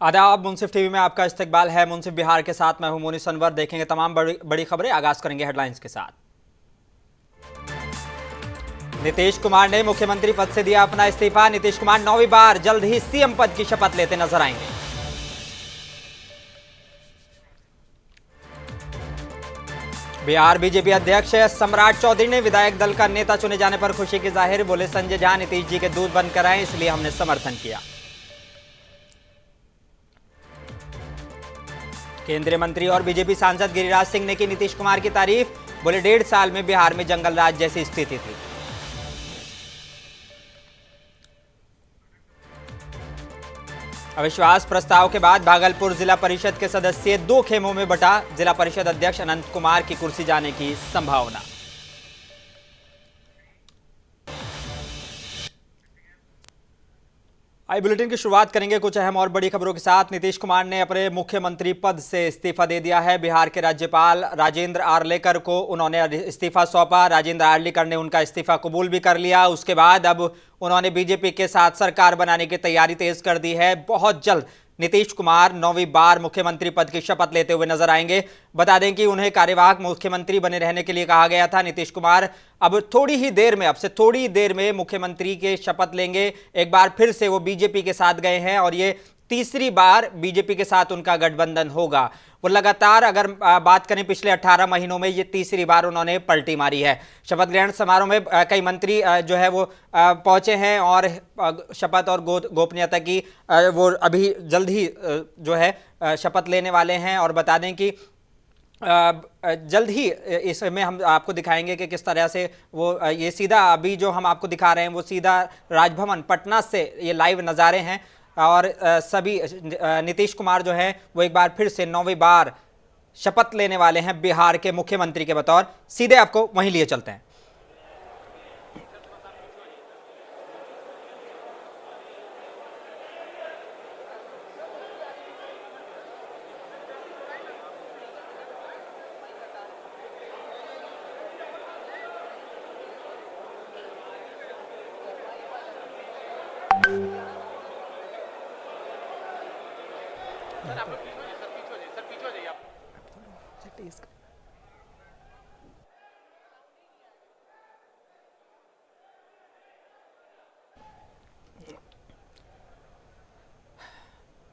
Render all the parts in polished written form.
आदाब। मुंसिफ टीवी में आपका इस्तकबाल है। मुंसिफ बिहार के साथ मैं हूं मोनिस अनवर। देखेंगे तमाम बड़ी खबरें। आगाज करेंगे हेडलाइंस के साथ। नीतीश कुमार ने मुख्यमंत्री पद से दिया अपना इस्तीफा। नीतीश कुमार 9वीं बार जल्द ही सीएम पद की शपथ लेते नजर आएंगे। बिहार बीजेपी अध्यक्ष सम्राट चौधरी ने विधायक दल का नेता चुने जाने पर खुशी की जाहिर। बोले, संजय झा नीतीश जी के दूध बनकर आए, इसलिए हमने समर्थन किया। केंद्रीय मंत्री और बीजेपी सांसद गिरिराज सिंह ने की नीतीश कुमार की तारीफ। बोले, 1.5 साल में बिहार में जंगल राज जैसी स्थिति थी। अविश्वास प्रस्ताव के बाद भागलपुर जिला परिषद के सदस्य 2 खेमों में बटा। जिला परिषद अध्यक्ष अनंत कुमार की कुर्सी जाने की संभावना। आई बुलेटिन की शुरुआत करेंगे कुछ अहम और बड़ी खबरों के साथ। नीतीश कुमार ने अपने मुख्यमंत्री पद से इस्तीफा दे दिया है। बिहार के राज्यपाल राजेंद्र आर्लेकर को उन्होंने इस्तीफा सौंपा। राजेंद्र आर्लेकर ने उनका इस्तीफा कबूल भी कर लिया। उसके बाद अब उन्होंने बीजेपी के साथ सरकार बनाने की तैयारी तेज कर दी है। बहुत जल्द नीतीश कुमार 9वीं बार मुख्यमंत्री पद की शपथ लेते हुए नजर आएंगे। बता दें कि उन्हें कार्यवाहक मुख्यमंत्री बने रहने के लिए कहा गया था। नीतीश कुमार अब अब से थोड़ी देर में मुख्यमंत्री के शपथ लेंगे। एक बार फिर से वो बीजेपी के साथ गए हैं और ये तीसरी बार बीजेपी के साथ उनका गठबंधन होगा। वो लगातार, अगर बात करें पिछले 18 महीनों में, ये तीसरी बार उन्होंने पलटी मारी है। शपथ ग्रहण समारोह में कई मंत्री जो है वो पहुंचे हैं और शपथ और गोपनीयता की वो अभी जल्द ही जो है शपथ लेने वाले हैं। और बता दें कि जल्द ही इसमें हम आपको दिखाएंगे कि किस तरह से वो ये सीधा अभी जो हम आपको दिखा रहे हैं वो सीधा राजभवन पटना से ये लाइव नज़ारे हैं। और सभी नीतीश कुमार जो है वो एक बार फिर से 9वीं बार शपथ लेने वाले हैं बिहार के मुख्यमंत्री के बतौर। सीधे आपको वहीं लिए चलते हैं।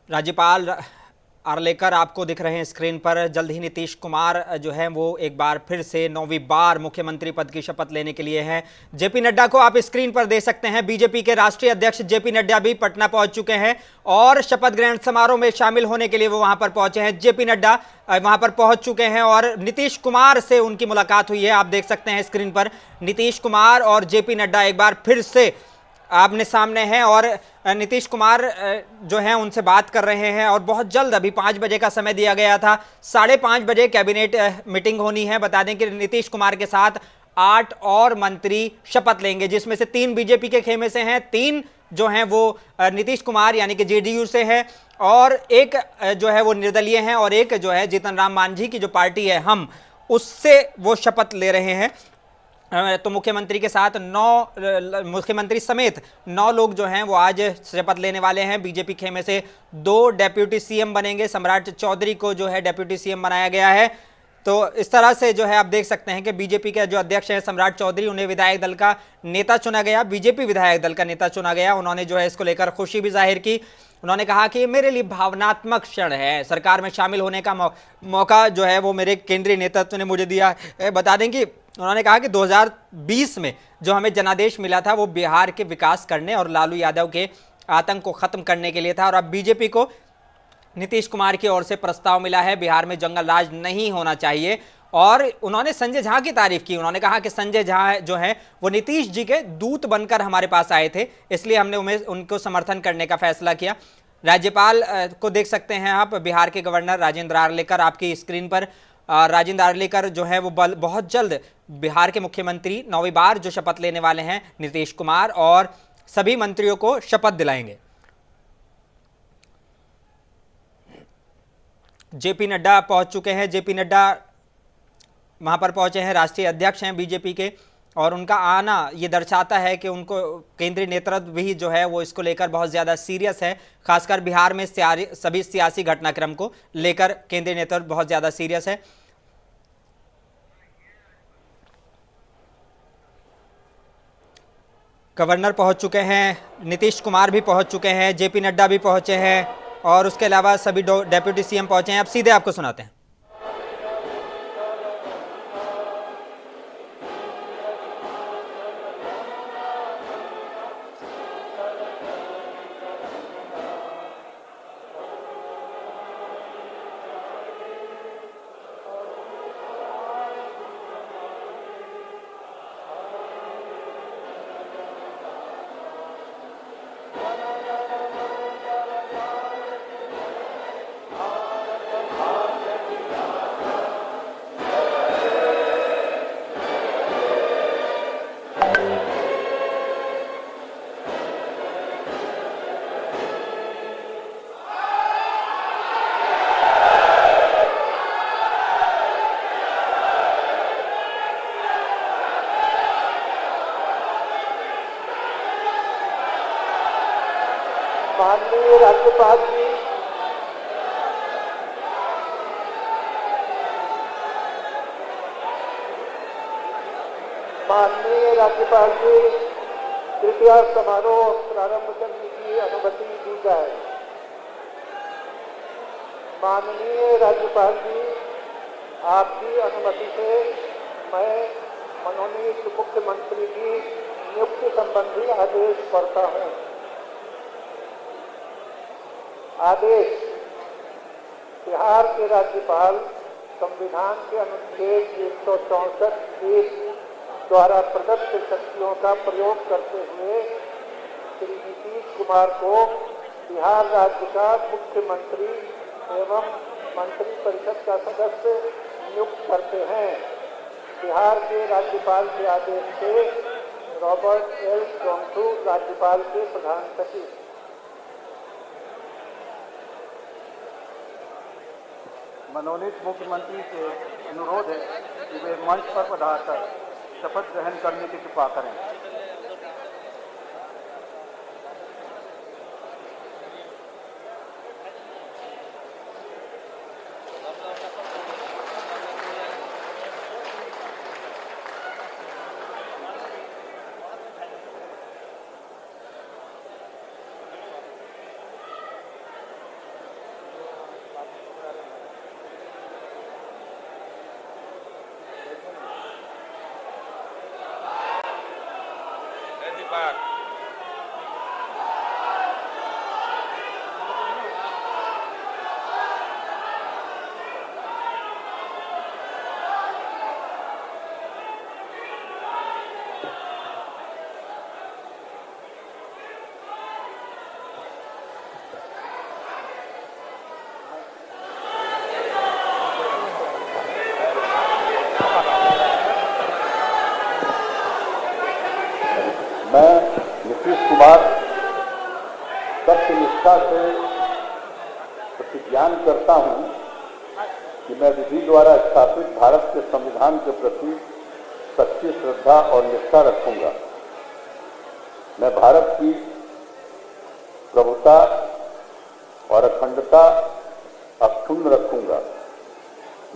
राज्यपाल आर्लेकर आपको दिख रहे हैं स्क्रीन पर। जल्द ही नीतीश कुमार जो है वो एक बार फिर से 9वीं बार मुख्यमंत्री पद की शपथ लेने के लिए हैं। जेपी नड्डा को आप स्क्रीन पर देख सकते हैं। बीजेपी के राष्ट्रीय अध्यक्ष जेपी नड्डा भी पटना पहुंच चुके हैं और शपथ ग्रहण समारोह में शामिल होने के लिए वो वहां पर पहुंचे हैं। जेपी नड्डा वहां पर पहुंच चुके हैं और नीतीश कुमार से उनकी मुलाकात हुई है। आप देख सकते हैं स्क्रीन पर नीतीश कुमार और जेपी नड्डा एक बार फिर से आमने सामने हैं और नीतीश कुमार जो हैं उनसे बात कर रहे हैं। और बहुत जल्द, अभी 5 बजे का समय दिया गया था, 5:30 बजे कैबिनेट मीटिंग होनी है। बता दें कि नीतीश कुमार के साथ 8 और मंत्री शपथ लेंगे, जिसमें से 3 बीजेपी के खेमे से हैं, 3 जो हैं वो नीतीश कुमार यानी कि जेडीयू से है, और एक जो है वो निर्दलीय हैं, और एक जो है जीतन राम मांझी की जो पार्टी है हम, उससे वो शपथ ले रहे हैं। तो मुख्यमंत्री के साथ मुख्यमंत्री समेत 9 लोग जो हैं वो आज शपथ लेने वाले हैं। बीजेपी खेमे से 2 डेप्यूटी सीएम बनेंगे। सम्राट चौधरी को जो है डेप्यूटी सीएम बनाया गया है। तो इस तरह से जो है आप देख सकते हैं कि बीजेपी के जो अध्यक्ष हैं सम्राट चौधरी, उन्हें विधायक दल का नेता चुना गया, बीजेपी विधायक दल का नेता चुना गया। उन्होंने जो है इसको लेकर खुशी भी जाहिर की। उन्होंने कहा कि मेरे लिए भावनात्मक क्षण है, सरकार में शामिल होने का मौका जो है वो मेरे केंद्रीय नेतृत्व ने मुझे दिया है। बता दें कि उन्होंने कहा कि 2020 में जो हमें जनादेश मिला था वो बिहार के विकास करने और लालू यादव के आतंक को खत्म करने के लिए था। और अब बीजेपी को नीतीश कुमार की ओर से प्रस्ताव मिला है, बिहार में जंगल राज नहीं होना चाहिए। और उन्होंने संजय झा की तारीफ की। उन्होंने कहा कि संजय झा जो है वो नीतीश जी के दूत बनकर हमारे पास आए थे, इसलिए हमने उनको समर्थन करने का फैसला किया। राज्यपाल को देख सकते हैं आप, बिहार के गवर्नर राजेंद्र आर्लेकर आपकी स्क्रीन पर। राजेंद्र आर्लेकर जो है वो बहुत जल्द बिहार के मुख्यमंत्री 9वीं बार जो शपथ लेने वाले हैं नीतीश कुमार, और सभी मंत्रियों को शपथ दिलाएंगे। जेपी नड्डा पहुंच चुके हैं। जेपी नड्डा वहां पर पहुंचे हैं, राष्ट्रीय अध्यक्ष हैं बीजेपी के, और उनका आना ये दर्शाता है कि उनको केंद्रीय नेतृत्व भी जो है वो इसको लेकर बहुत ज़्यादा सीरियस है। खासकर बिहार में सभी सियासी घटनाक्रम को लेकर केंद्रीय नेतृत्व बहुत ज़्यादा सीरियस है। गवर्नर पहुंच चुके हैं, नीतीश कुमार भी पहुंच चुके हैं, जेपी नड्डा भी पहुंचे हैं और उसके अलावा सभी डेप्यूटी सीएम पहुंचे हैं। अब सीधे आपको सुनाते हैं। माननीय राज्यपाल जी, कृपया समारोह प्रारंभ करने की अनुमति दी जाए। माननीय राज्यपाल जी, आपकी अनुमति से मैं मनोनीत मुख्यमंत्री की नियुक्ति संबंधी आदेश पढ़ता हूँ। आदेश। बिहार के राज्यपाल संविधान के अनुच्छेद 164 द्वारा प्रदत्त शक्तियों का प्रयोग करते हुए श्री नीतीश कुमार को बिहार राज्य का मुख्यमंत्री एवं मंत्रिपरिषद का सदस्य नियुक्त करते हैं। बिहार के राज्यपाल के आदेश से रॉबर्ट एल जोंसू राज्यपाल के प्रधान सचिव। मनोनीत मुख्यमंत्री से अनुरोध है कि वे मंच पर पधारकर शपथ ग्रहण करने की कृपा करें। मैं नीतीश कुमार सत्यनिष्ठा से प्रतिज्ञान करता हूं कि मैं विधि द्वारा स्थापित भारत के संविधान के प्रति सच्ची श्रद्धा और निष्ठा रखूंगा। मैं भारत की प्रभुता और अखंडता अक्षुण्ण रखूंगा।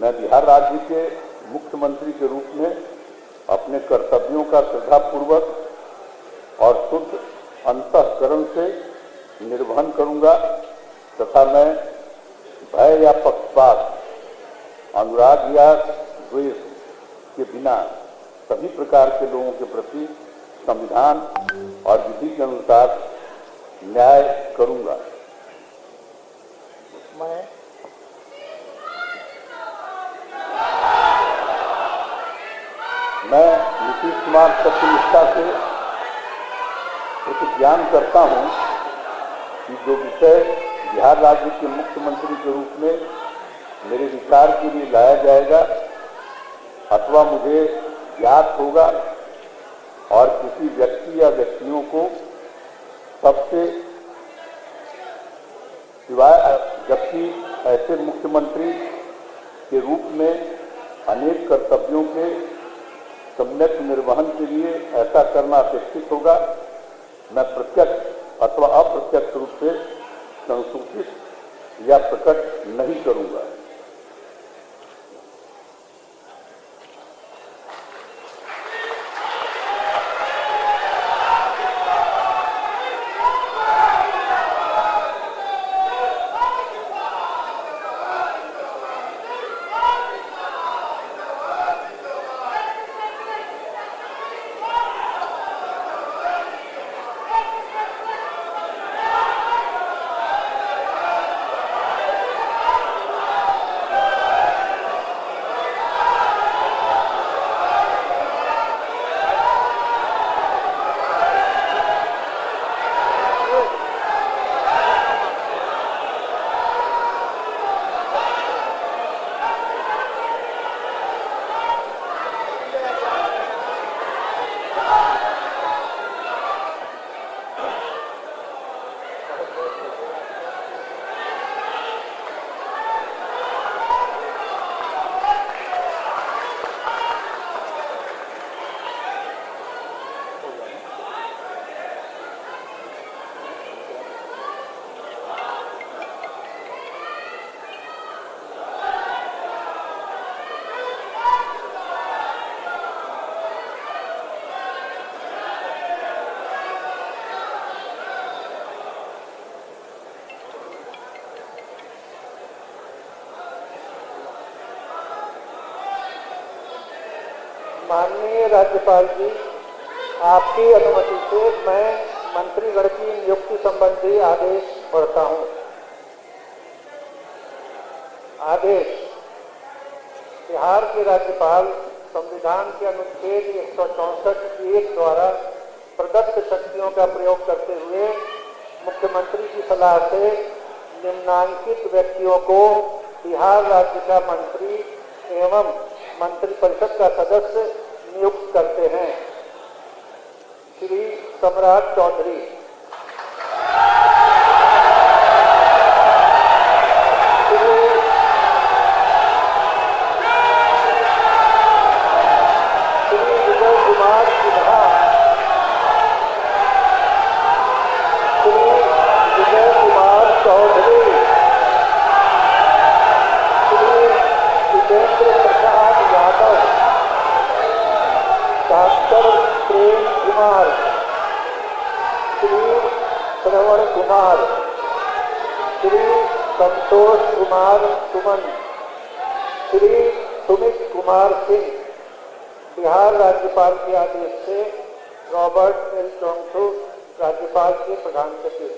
मैं बिहार राज्य के मुख्यमंत्री के रूप में अपने कर्तव्यों का श्रद्धापूर्वक और शुद्ध अंतःकरण से निर्वहन करूंगा तथा मैं भय या पक्षपात, अनुराग या द्वेष के बिना सभी प्रकार के लोगों के प्रति संविधान और विधि के अनुसार न्याय करूंगा। मैं नीतीश कुमार सत्यनिष्ठा से प्रतिज्ञान करता हूं कि जो विषय बिहार राज्य के मुख्यमंत्री के रूप में मेरे विचार के लिए लाया जाएगा अथवा मुझे ज्ञात होगा और किसी व्यक्ति या व्यक्तियों को सबसे सिवाय, जबकि ऐसे मुख्यमंत्री के रूप में अनेक कर्तव्यों के सम्यक निर्वहन के लिए ऐसा करना अपेक्षित होगा। मैं प्रत्यक्ष अथवा अप्रत्यक्ष रूप से संसूचित या प्रकट नहीं करूंगा। माननीय राज्यपाल जी, आपकी अनुमति से मैं मंत्रीगण की नियुक्ति संबंधी आदेश पढ़ता हूं। आदेश। बिहार के राज्यपाल संविधान के अनुच्छेद 164(1) द्वारा प्रदत्त शक्तियों का प्रयोग करते हुए मुख्यमंत्री की सलाह से निम्नांकित व्यक्तियों को बिहार राज्य का मंत्री एवं मंत्रिपरिषद का सदस्य नियुक्त करते हैं। श्री सम्राट चौधरी, श्री विजय कुमार सिन्हा, श्री विजय कुमार चौधरी, श्री विजेंद्र प्रसाद यादव, डॉक्टर प्रेम कुमार, श्री श्रवण कुमार, श्री संतोष कुमार सुमन, श्री सुमित कुमार सिंह। बिहार राज्यपाल के आदेश से रॉबर्ट एल चौंगथू, राज्यपाल के प्रधान सचिव।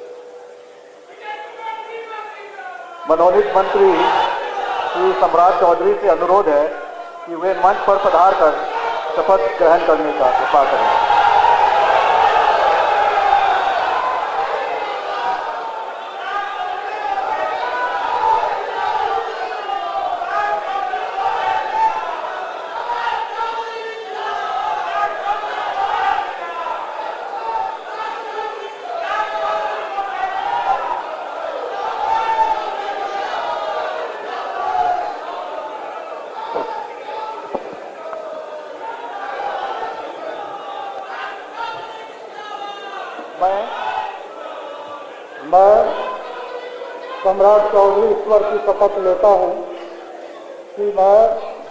मनोनीत मंत्री श्री सम्राट चौधरी से अनुरोध है कि वे मंच पर पधार कर शपथ ग्रहण करने का कृपा करें। मैं सम्राट चौधरी ईश्वर की शपथ लेता हूं कि मैं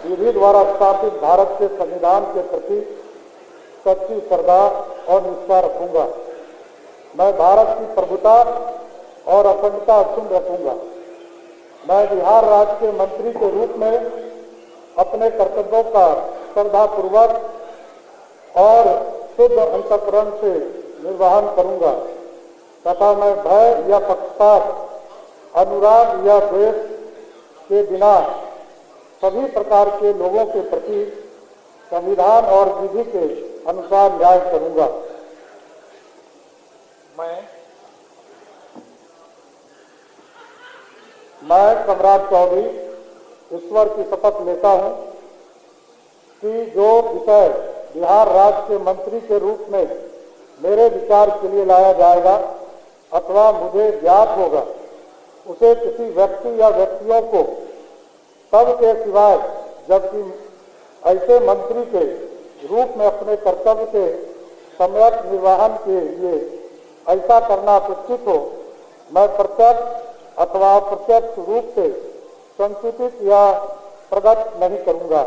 विधि द्वारा स्थापित भारत के संविधान के प्रति सच्ची श्रद्धा और निष्ठा रखूंगा। मैं भारत की प्रभुता और अखंडता अक्षुण्ण रखूंगा। मैं बिहार राज्य के मंत्री के रूप में अपने कर्तव्यों का श्रद्धापूर्वक और शुद्ध अंतःकरण से निर्वहन करूंगा तथा मैं भय या पक्षपात, अनुराग या द्वेष के बिना सभी प्रकार के लोगों के प्रति संविधान और विधि के अनुसार न्याय करूंगा। मैं सम्राट चौधरी ईश्वर की शपथ लेता हूं कि जो विषय बिहार राज्य के मंत्री के रूप में मेरे विचार के लिए लाया जाएगा अथवा मुझे ज्ञात होगा, उसे किसी व्यक्ति या व्यक्तियों को तब के सिवाय जबकि ऐसे मंत्री के रूप में अपने कर्तव्य के सम्यक निर्वहन के लिए ऐसा करना अपेक्षित हो, मैं प्रत्यक्ष अथवा अप्रत्यक्ष रूप से संसूचित या प्रकट नहीं करूंगा।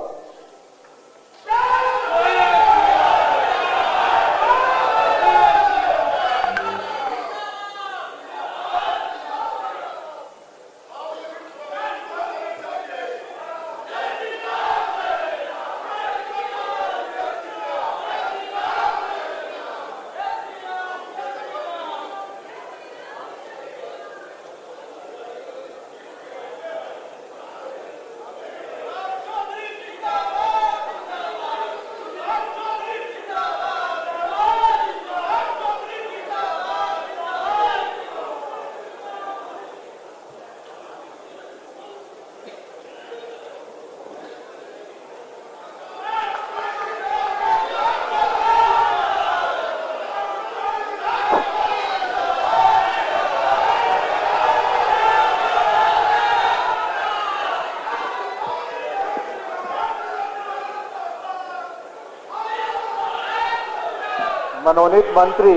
मनोनीत मंत्री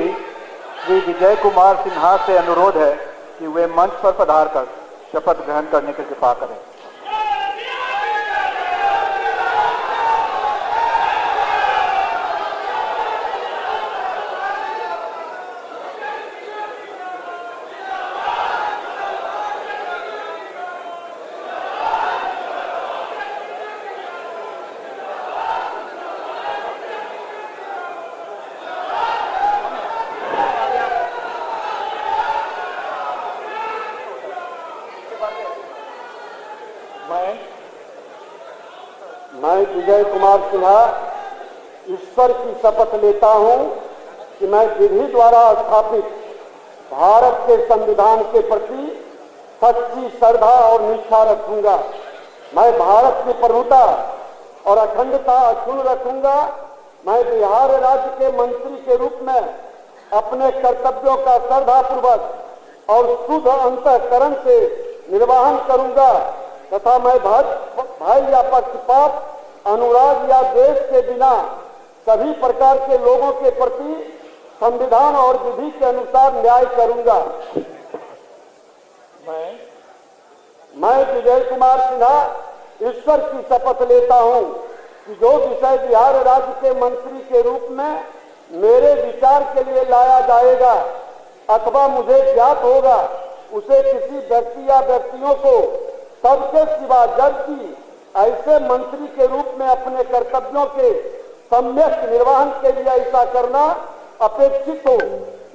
श्री विजय कुमार सिन्हा से अनुरोध है कि वे मंच पर पधार कर शपथ ग्रहण करने की कृपा करें। मैं विजय कुमार सिन्हा ईश्वर की शपथ लेता हूं कि मैं विधि द्वारा स्थापित भारत के संविधान के प्रति सच्ची श्रद्धा और निष्ठा रखूंगा। मैं भारत की प्रभुता और अखंडता अक्षुण्ण रखूंगा। मैं बिहार राज्य के मंत्री के रूप में अपने कर्तव्यों का श्रद्धापूर्वक और शुद्ध अंतःकरण से निर्वहन करूंगा तथा मैं भाई या पक्षपात, अनुराग या द्वेष के बिना सभी प्रकार के लोगों के प्रति संविधान और विधि के अनुसार न्याय करूंगा। मैं विजय कुमार सिन्हा ईश्वर की शपथ लेता हूं कि जो विषय बिहार राज्य के मंत्री के रूप में मेरे विचार के लिए लाया जाएगा अथवा मुझे ज्ञात होगा, उसे किसी व्यक्ति या व्यक्तियों को सबके सिवा जबकि ऐसे मंत्री के रूप में अपने कर्तव्यों के सम्यक निर्वहन के लिए ऐसा करना अपेक्षित हो,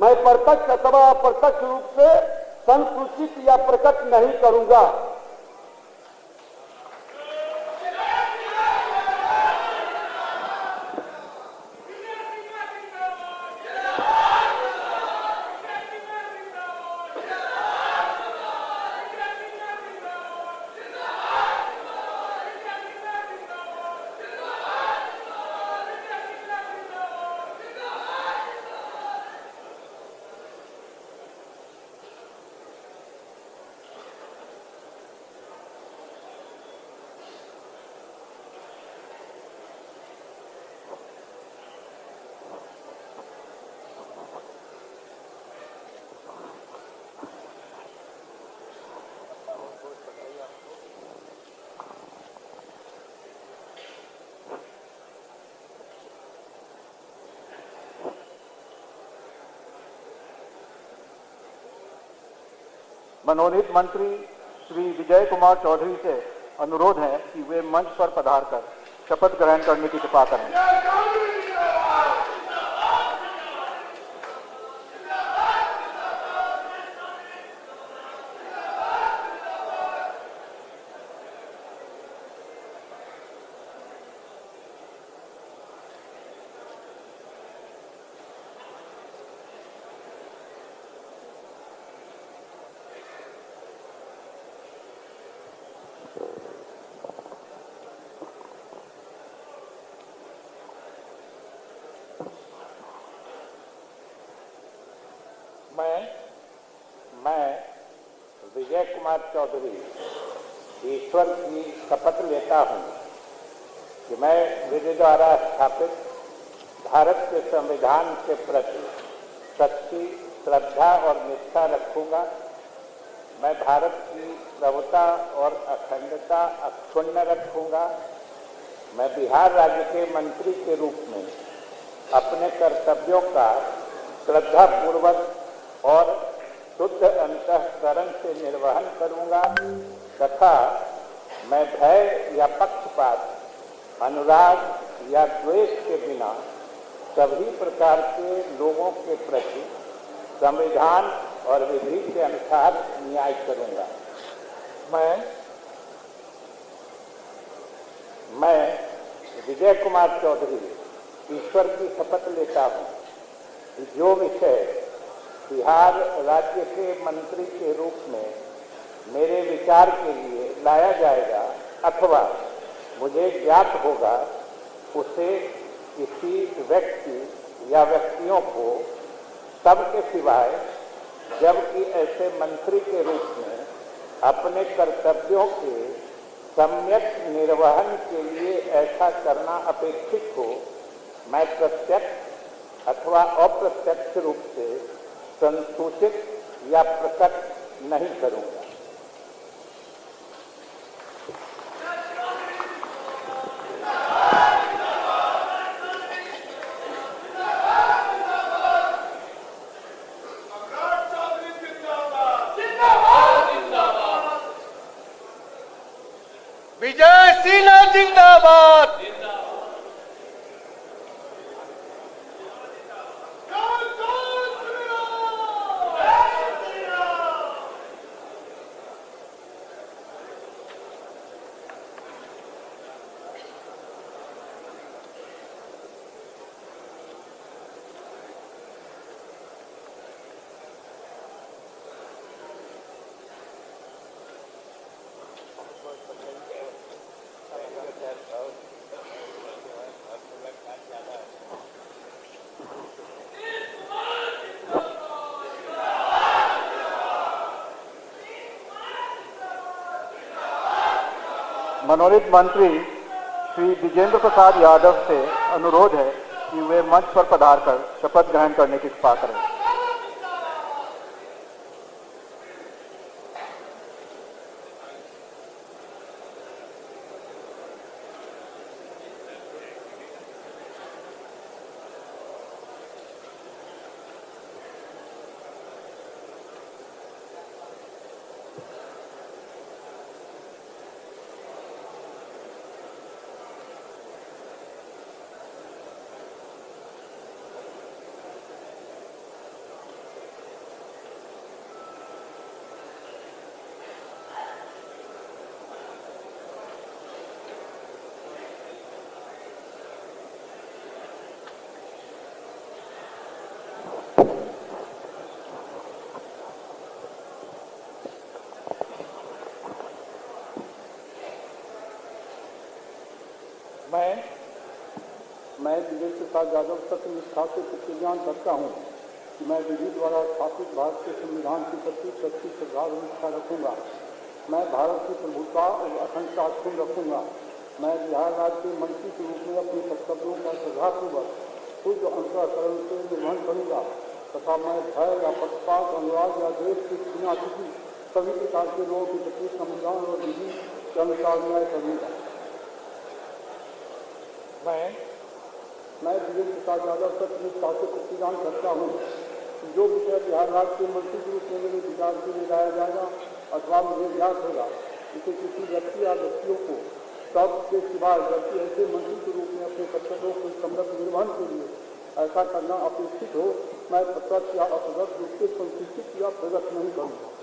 मैं प्रत्यक्ष अथवा अप्रत्यक्ष रूप से संसूचित या प्रकट नहीं करूंगा। मनोनीत मंत्री श्री विजय कुमार चौधरी से अनुरोध है कि वे मंच पर पधार कर शपथ ग्रहण करने की कृपा करें। मैं विजय कुमार चौधरी ईश्वर की शपथ लेता हूं कि मैं विधि द्वारा स्थापित भारत के संविधान के प्रति सच्ची श्रद्धा और निष्ठा रखूंगा। मैं भारत की प्रभुता और अखंडता अक्षुण्ण रखूंगा। मैं बिहार राज्य के मंत्री के रूप में अपने कर्तव्यों का श्रद्धापूर्वक और शुद्ध अंतःकरण से निर्वहन करूंगा तथा मैं भय या पक्षपात, अनुराग या द्वेष के बिना सभी प्रकार के लोगों के प्रति संविधान और विधि के अनुसार न्याय करूंगा। मैं विजय कुमार चौधरी ईश्वर की शपथ लेता हूं कि जो विषय बिहार राज्य के मंत्री के रूप में मेरे विचार के लिए लाया जाएगा अथवा मुझे ज्ञात होगा उसे किसी व्यक्ति या व्यक्तियों को सबके सिवाय, जबकि ऐसे मंत्री के रूप में अपने कर्तव्यों के सम्यक निर्वहन के लिए ऐसा करना अपेक्षित हो, मैं प्रत्यक्ष अथवा अप्रत्यक्ष रूप से संसूचित या प्रकट नहीं करूंगा। विजय सिन्हा जिंदाबाद। मनोनीत मंत्री श्री विजेंद्र प्रसाद यादव से अनुरोध है कि वे मंच पर पधारकर शपथ ग्रहण करने की कृपा करें। मैं विजय प्रसाद यादव सत्य निष्ठा से प्रतिज्ञा करता हूँ कि मैं विधि द्वारा स्थापित भारत के संविधान के प्रति सच्ची श्रद्धा और निष्ठा रखूंगा। मैं भारत की प्रभुता और अखंडता अक्षुण्ण रखूंगा। मैं बिहार राज्य के मंत्री के रूप में अपने कर्तव्यों का श्रद्धापूर्वक शुद्ध अंतःकरण से निर्वहन करूंगा तथा मैं भय या पक्षपात, अनुराग या द्वेष के बिना किसी सभी प्रकार के लोगों के प्रति संविधान और विधि के अनुसार न्याय करूंगा। मैं विजय प्रसाद यादव सत्य निष्ठा से प्रतिज्ञा करता हूँ कि जो विषय बिहार राज्य के मंत्री के रूप में मेरे विचार के लिए लाया जाएगा अथवा मुझे ज्ञात होगा उसे किसी व्यक्ति या व्यक्तियों को सबके सिवाय, जबकि ऐसे मंत्री के रूप में अपने कर्तव्यों के सम्यक निर्वहन के लिए ऐसा करना अपेक्षित हो, मैं प्रत्यक्ष या अप्रत्यक्ष रूप से संसूचित या प्रकट नहीं करूँगा।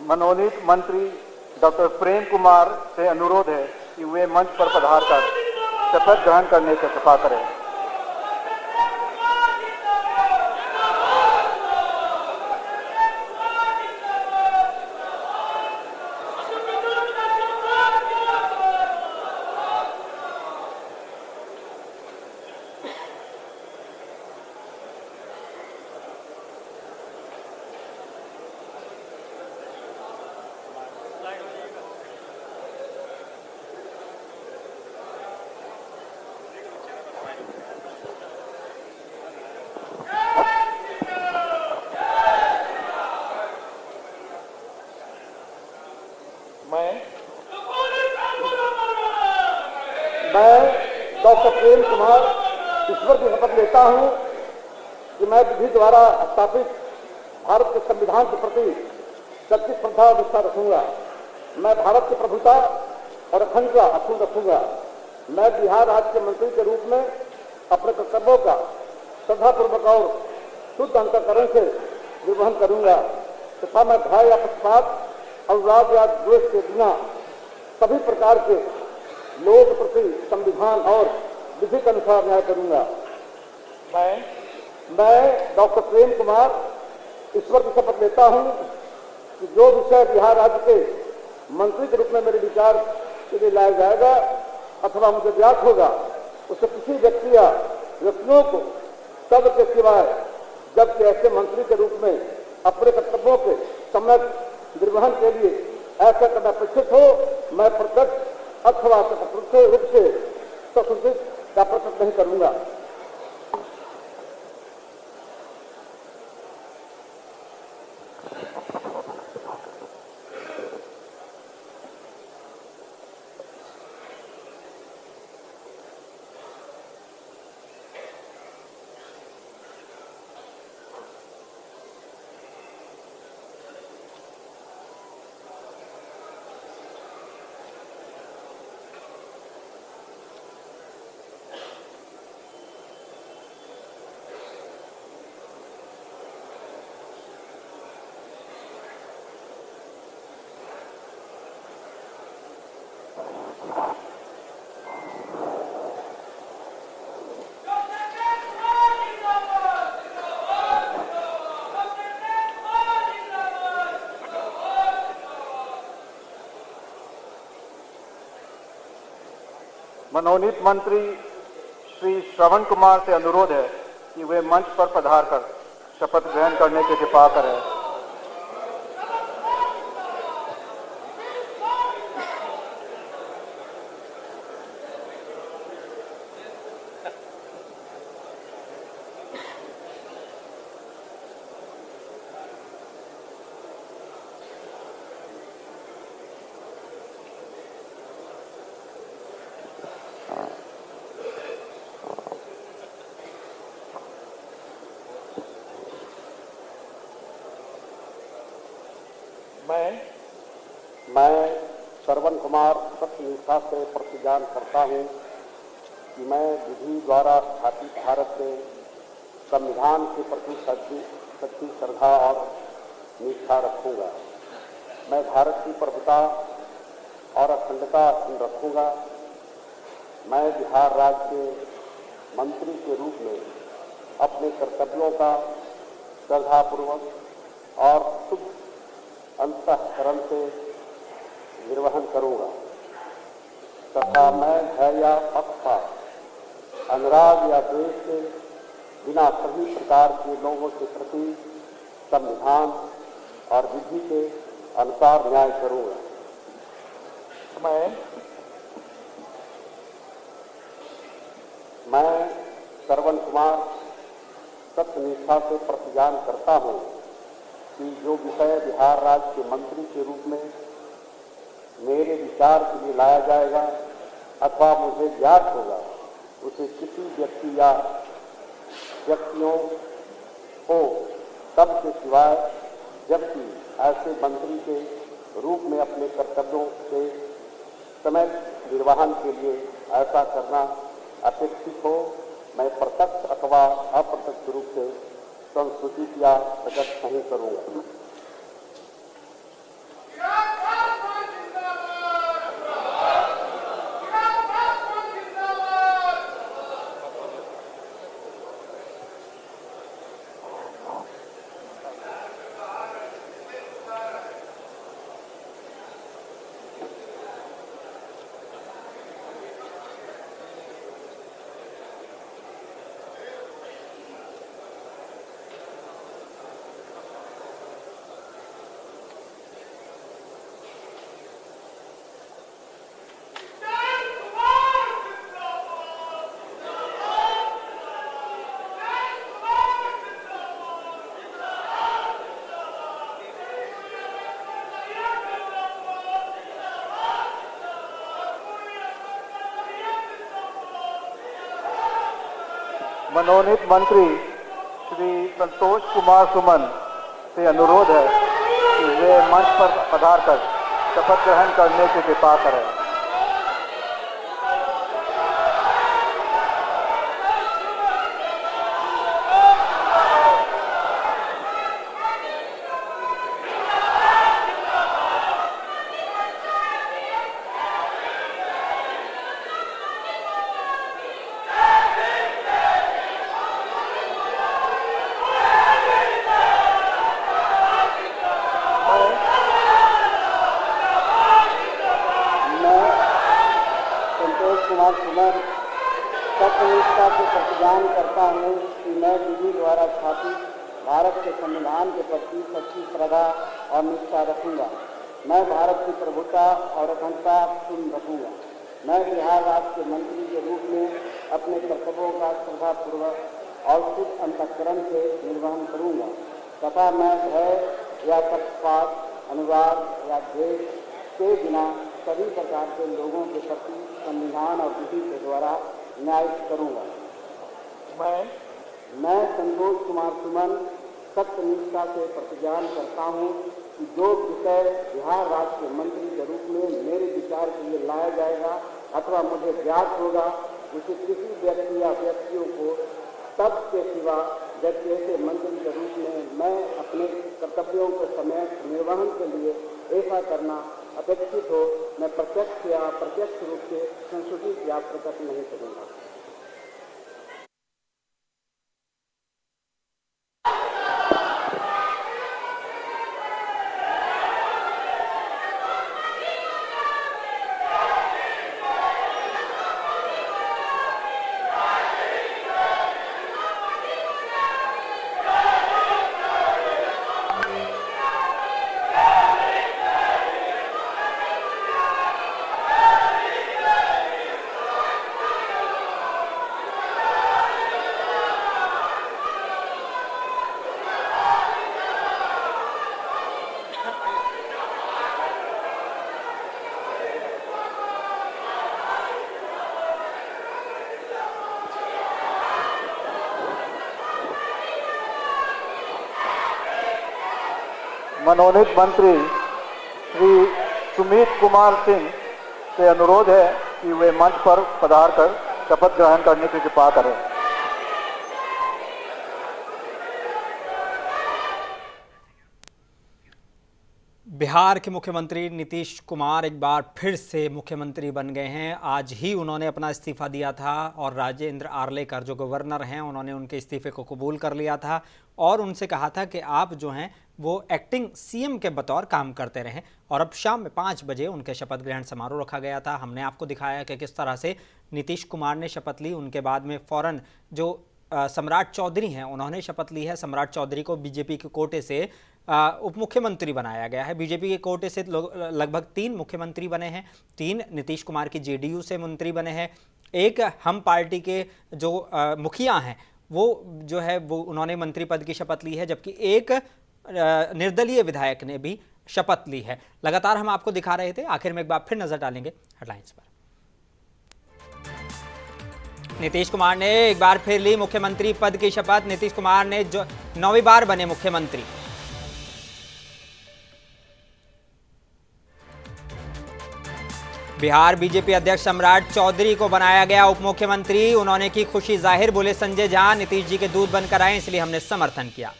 मनोनीत मंत्री डॉक्टर प्रेम कुमार से अनुरोध है कि वे मंच पर पधार कर शपथ ग्रहण करने की कृपा करें। मैं डॉक्टर प्रेम कुमार ईश्वर की शपथ लेता हूं कि मैं विधि द्वारा स्थापित भारत के संविधान के प्रति सच्ची श्रद्धा और निष्ठा रखूंगा। मैं भारत की प्रभुता और अखंडता अक्षुण्ण रखूंगा। मैं बिहार राज्य के मंत्री के रूप में अपने कर्तव्यों का श्रद्धापूर्वक और शुद्ध अंतःकरण से निर्वहन करूंगा तथा मैं भय या पक्षपात, अनुराग या द्वेष के बिना सभी प्रकार के लोक प्रति संविधान और विधि के अनुसार न्याय करूंगा। मैं डॉक्टर प्रेम कुमार ईश्वर की शपथ लेता हूं कि जो विषय बिहार राज्य के मंत्री के रूप में मेरे विचार के लिए लाया जाएगा अथवा मुझे ज्ञात होगा उसे किसी व्यक्ति या व्यक्तियों को तब के सिवाय जबकि ऐसे मंत्री के रूप में अपने कर्तव्यों के सम्यक निर्वहन के लिए ऐसा करना अपेक्षित हो मैं प्रत्यक्ष अथवा अप्रत्यक्ष रूप से ससूचित या प्रकट नहीं करूंगा। मनोनीत मंत्री श्री श्रवण कुमार से अनुरोध है कि वे मंच पर पधार कर शपथ ग्रहण करने की कृपा करें। मैं श्रवण कुमार सत्यनिष्ठा से प्रतिज्ञान करता हूं कि मैं विधि द्वारा स्थापित भारत के संविधान के प्रति सच्ची श्रद्धा और निष्ठा रखूंगा। मैं भारत की प्रभुता और अखंडता रखूंगा। मैं बिहार राज्य के मंत्री के रूप में अपने कर्तव्यों का श्रद्धापूर्वक और शुद्ध अंतःकरण से निर्वहन करूंगा तथा मैं भय या पक्षपात, अनुराग या द्वेष से बिना सभी प्रकार के लोगों के प्रति संविधान और विधि के अनुसार न्याय करूंगा। मैं श्रवण कुमार सत्यनिष्ठा से प्रतिज्ञान करता हूं कि जो विषय बिहार राज्य के मंत्री के रूप में मेरे विचार के लिए लाया जाएगा अथवा मुझे ज्ञात होगा उसे किसी व्यक्ति या व्यक्तियों को तब के सिवाय जबकि ऐसे मंत्री के रूप में अपने कर्तव्यों के समय निर्वहन के लिए ऐसा करना अपेक्षित हो मैं प्रत्यक्ष अथवा अप्रत्यक्ष रूप से संसूचित या प्रकट नहीं करूंगा। मनोनीत मंत्री श्री संतोष कुमार सुमन से अनुरोध है कि वे मंच पर पधार कर शपथ ग्रहण करने की कृपा करें। कुमार सुमन सत्यनिष्ठा से प्रतिज्ञान करता हूँ कि मैं विधि द्वारा स्थापित भारत के संविधान के प्रति सच्ची श्रद्धा और निष्ठा रखूंगा। मैं भारत की प्रभुता और अखंडता सुन रखूंगा। मैं बिहार राज्य के मंत्री के रूप में अपने कर्तव्यों का श्रद्धापूर्वक और शुद्ध अंतःकरण से निर्वहन करूंगा तथा मैं भय या पक्षपात, अनुराग या द्वेष के बिना सभी प्रकार के लोगों के प्रति संविधान और विधि के द्वारा न्याय करूंगा। मैं संतोष कुमार सुमन सत्यनिष्ठा से प्रतिज्ञान करता हूं कि जो विषय बिहार राज्य के मंत्री के रूप में मेरे विचार के लिए लाया जाएगा अथवा मुझे ज्ञात होगा उसे किसी व्यक्ति या व्यक्तियों को तब के सिवा जबकि ऐसे मंत्री के रूप में मैं अपने कर्तव्यों के समय निर्वहन के लिए ऐसा करना अपेक्षित हो मैं प्रत्यक्ष या अप्रत्यक्ष रूप से संशोधित या प्रकट नहीं करूंगा। मनोनीत मंत्री श्री सुमित कुमार सिंह से अनुरोध है कि वे मंच पर पधार कर शपथ ग्रहण करने की कृपा करें। बिहार के मुख्यमंत्री नीतीश कुमार एक बार फिर से मुख्यमंत्री बन गए हैं। आज ही उन्होंने अपना इस्तीफा दिया था और राजेंद्र आर्लेकर जो गवर्नर हैं उन्होंने उनके इस्तीफे को कबूल कर लिया था और उनसे कहा था कि आप जो हैं वो एक्टिंग सीएम के बतौर काम करते रहें। और अब शाम में 5 बजे उनके शपथ ग्रहण समारोह रखा गया था। हमने आपको दिखाया कि किस तरह से नीतीश कुमार ने शपथ ली। उनके बाद में फौरन जो सम्राट चौधरी हैं उन्होंने शपथ ली है। सम्राट चौधरी को बीजेपी के कोटे से उप मुख्यमंत्री बनाया गया है। बीजेपी के कोटे से लगभग 3 मुख्यमंत्री बने हैं। 3 नीतीश कुमार की जेडीयू से मंत्री बने हैं। एक हम पार्टी के जो मुखिया हैं वो जो है वो उन्होंने मंत्री पद की शपथ ली है, जबकि एक निर्दलीय विधायक ने भी शपथ ली है। लगातार हम आपको दिखा रहे थे। आखिर में एक बार फिर नजर डालेंगे हेडलाइंस पर। नीतीश कुमार ने एक बार फिर ली मुख्यमंत्री पद की शपथ। नीतीश कुमार ने जो 9वीं बार बने मुख्यमंत्री। बिहार बीजेपी अध्यक्ष सम्राट चौधरी को बनाया गया उप मुख्यमंत्री। उन्होंने की खुशी जाहिर। बोले संजय झा नीतीश जी के दूध बनकर आए इसलिए हमने समर्थन किया।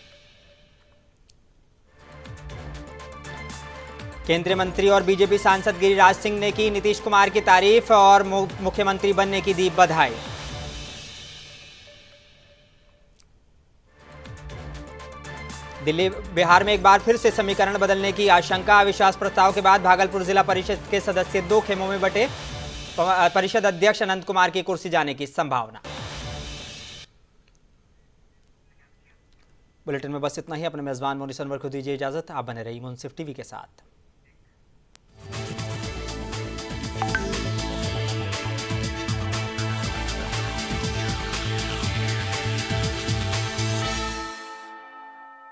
केंद्रीय मंत्री और बीजेपी सांसद गिरिराज सिंह ने की नीतीश कुमार की तारीफ और मुख्यमंत्री बनने की दी बधाई। दिल्ली बिहार में एक बार फिर से समीकरण बदलने की आशंका। अविश्वास प्रस्ताव के बाद भागलपुर जिला परिषद के सदस्य 2 खेमों में बंटे। परिषद अध्यक्ष अनंत कुमार की कुर्सी जाने की संभावना। बुलेटिन में बस इतना ही। अपने मेजबान मोनी सनवर को दीजिए इजाजत। आप बने रहिए मुंसिफ टीवी के साथ।